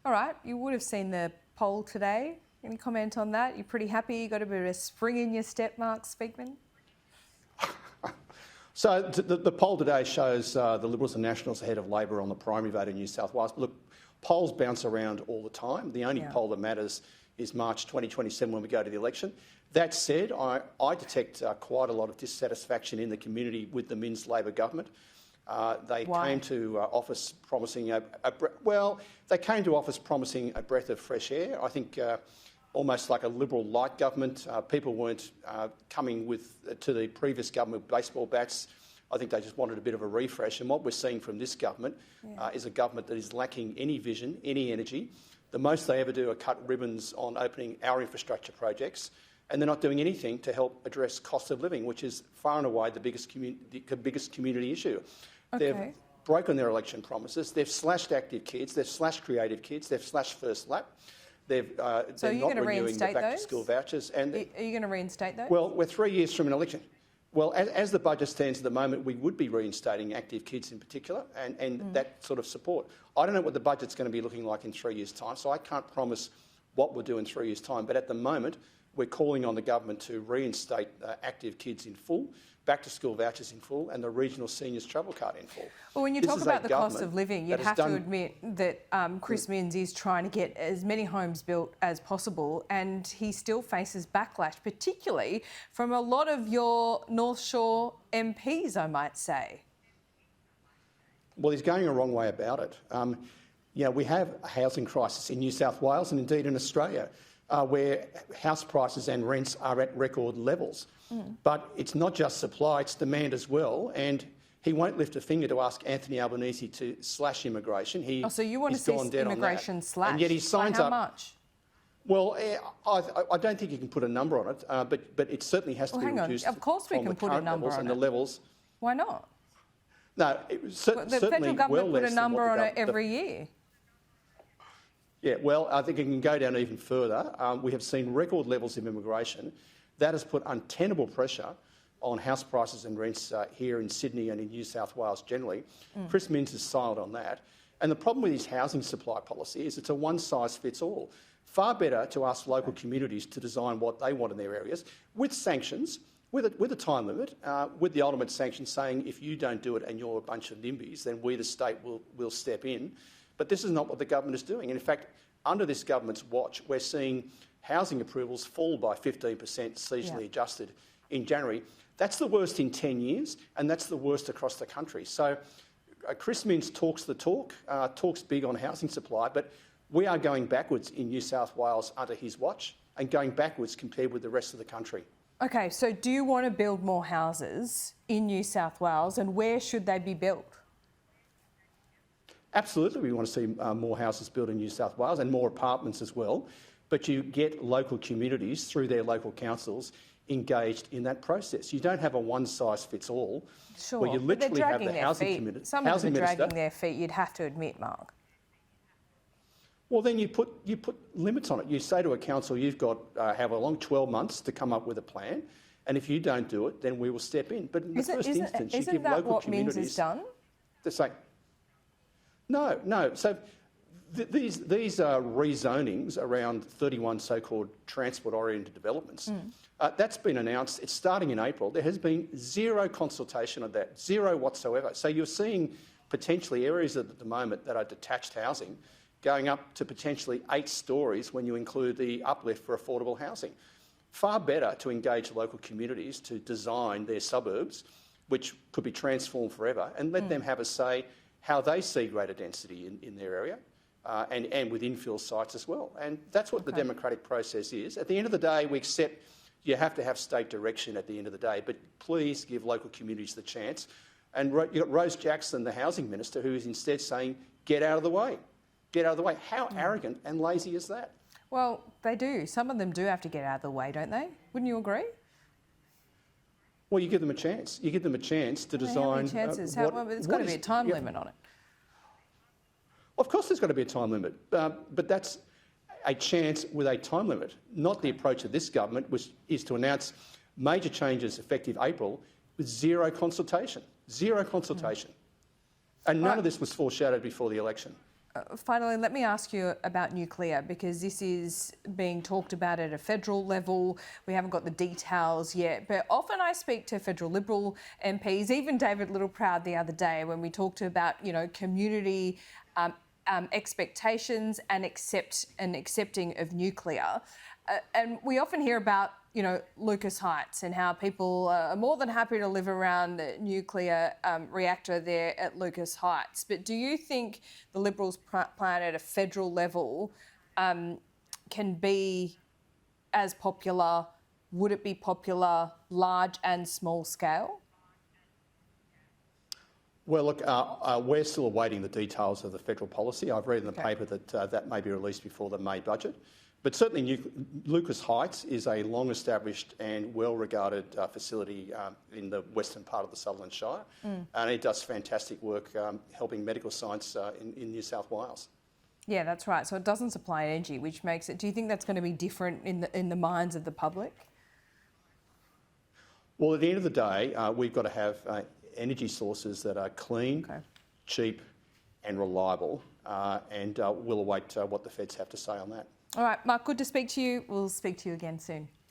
All right, you would have seen the poll today. Any comment on that? You're pretty happy? You got a bit of a spring in your step, Mark Speakman? So the poll today shows the Liberals and Nationals ahead of Labor on the primary vote in New South Wales. But look, polls bounce around all the time. The only poll that matters is March 2027 when we go to the election. That said, I detect quite a lot of dissatisfaction in the community with the Minns Labor government. They came to office promising they came to office promising a breath of fresh air. I think almost like a Liberal light government. People weren't coming to the previous government with baseball bats. I think they just wanted a bit of a refresh. And what we're seeing from this government is a government that is lacking any vision, any energy. The most they ever do are cut ribbons on opening our infrastructure projects, and they're not doing anything to help address cost of living, which is far and away the biggest community issue. Okay. They've broken their election promises. They've slashed active kids. They've slashed creative kids. They've slashed First Lap. They're not renewing the back-to-school vouchers. And are you going to reinstate those? Well, we're 3 years from an election. Well, as the budget stands at the moment, we would be reinstating active kids in particular and that sort of support. I don't know what the budget's going to be looking like in 3 years' time, so I can't promise what we'll do in 3 years' time. But at the moment, we're calling on the government to reinstate active kids in full, back-to-school vouchers in full, and the regional seniors travel card in full. Well, when you talk about the cost of living, you'd have to admit that Chris Minns is trying to get as many homes built as possible, and he still faces backlash, particularly from a lot of your North Shore MPs, I might say. Well, he's going a wrong way about it. We have a housing crisis in New South Wales and indeed in Australia, where house prices and rents are at record levels. But it's not just supply, it's demand as well. And he won't lift a finger to ask Anthony Albanese to slash immigration. So you want to see immigration slashed? And yet he signs up. How much? Well, I don't think you can put a number on it, but it certainly has to be reduced. Of course we can put a number on it. The levels. Why not? No, certainly the federal government put a number on it every year. Yeah, well, I think it can go down even further. We have seen record levels of immigration. That has put untenable pressure on house prices and rents here in Sydney and in New South Wales generally. Chris Minns is silent on that. And the problem with his housing supply policy is it's a one-size-fits-all. Far better to ask local communities to design what they want in their areas with sanctions, with a time limit, with the ultimate sanction saying if you don't do it and you're a bunch of NIMBYs, then we, the state, will step in. But this is not what the government is doing. And in fact, under this government's watch, we're seeing housing approvals fall by 15% seasonally adjusted in January. That's the worst in 10 years, and that's the worst across the country. So Chris Minns talks the talk, talks big on housing supply, but we are going backwards in New South Wales under his watch and going backwards compared with the rest of the country. Okay, so do you want to build more houses in New South Wales, and where should they be built? Absolutely, we want to see more houses built in New South Wales and more apartments as well. But you get local communities through their local councils engaged in that process. You don't have a one-size-fits-all where you literally have the housing community. Some of them are dragging their feet, you'd have to admit, Mark. Well, then you put limits on it. You say to a council, you've got however long, 12 months to come up with a plan, and if you don't do it, then we will step in. But in the first instance, you give local communities... Isn't that what Minns has done? They're saying, no. So these are rezonings around 31 so-called transport-oriented developments. That's been announced. It's starting in April. There has been zero consultation of that, zero whatsoever. So you're seeing potentially areas at the moment that are detached housing going up to potentially 8 stories when you include the uplift for affordable housing. Far better to engage local communities to design their suburbs, which could be transformed forever, and let them have a say how they see greater density in their area and with infill sites as well. And that's what the democratic process is. At the end of the day, we accept you have to have state direction at the end of the day, but please give local communities the chance. And you've got Rose Jackson, the housing minister, who is instead saying, get out of the way. Get out of the way. How arrogant and lazy is that? Well, they do. Some of them do have to get out of the way, don't they? Wouldn't you agree? Well, you give them a chance. You give them a chance to design... How many chances? There's got to be a time limit on it. Of course there's got to be a time limit, but that's a chance with a time limit, not the approach of this government, which is to announce major changes effective April with zero consultation. Zero consultation. And none of this was foreshadowed before the election. Finally, let me ask you about nuclear, because this is being talked about at a federal level. We haven't got the details yet, but often I speak to federal Liberal MPs, even David Littleproud the other day, when we talked about, community expectations and accepting of nuclear. And we often hear about, Lucas Heights and how people are more than happy to live around the nuclear reactor there at Lucas Heights. But do you think the Liberals' plan at a federal level can be as popular? Would it be popular large and small scale? Well, look, we're still awaiting the details of the federal policy. I've read in the paper that that may be released before the May budget. But certainly Lucas Heights is a long-established and well-regarded facility in the western part of the Sutherland Shire, and it does fantastic work helping medical science in New South Wales. Yeah, that's right. So it doesn't supply energy, which makes it... Do you think that's going to be different in the minds of the public? Well, at the end of the day, we've got to have energy sources that are clean, cheap and reliable, and we'll await what the feds have to say on that. All right, Mark, good to speak to you. We'll speak to you again soon.